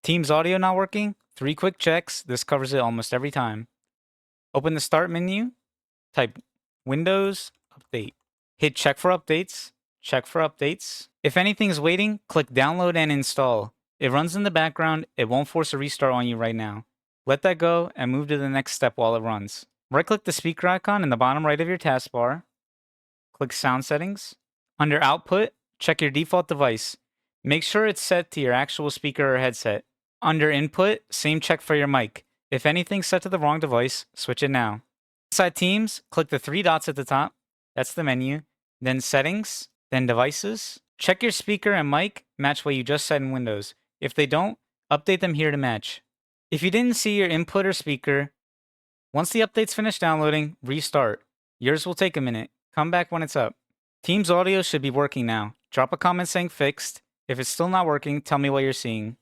Teams audio not working? 3 quick checks. This covers it almost every time. Open the start menu, type Windows Update. Hit check for updates, check for updates. If anything's waiting, click download and install. It runs in the background, it won't force a restart on you right now. Let that go and move to the next step while it runs. Right-click the speaker icon in the bottom right of your taskbar. Click Sound Settings. Under Output, check your default device. Make sure it's set to your actual speaker or headset. Under Input, same check for your mic. If anything's set to the wrong device, switch it now. Inside Teams, click the 3 dots at the top. That's the menu. Then Settings, then Devices. Check your speaker and mic match what you just set in Windows. If they don't, update them here to match. If you didn't see your input or speaker, once the update's finished downloading, restart. Yours will take a minute. Come back when it's up. Teams audio should be working now. Drop a comment saying fixed. If it's still not working, tell me what you're seeing.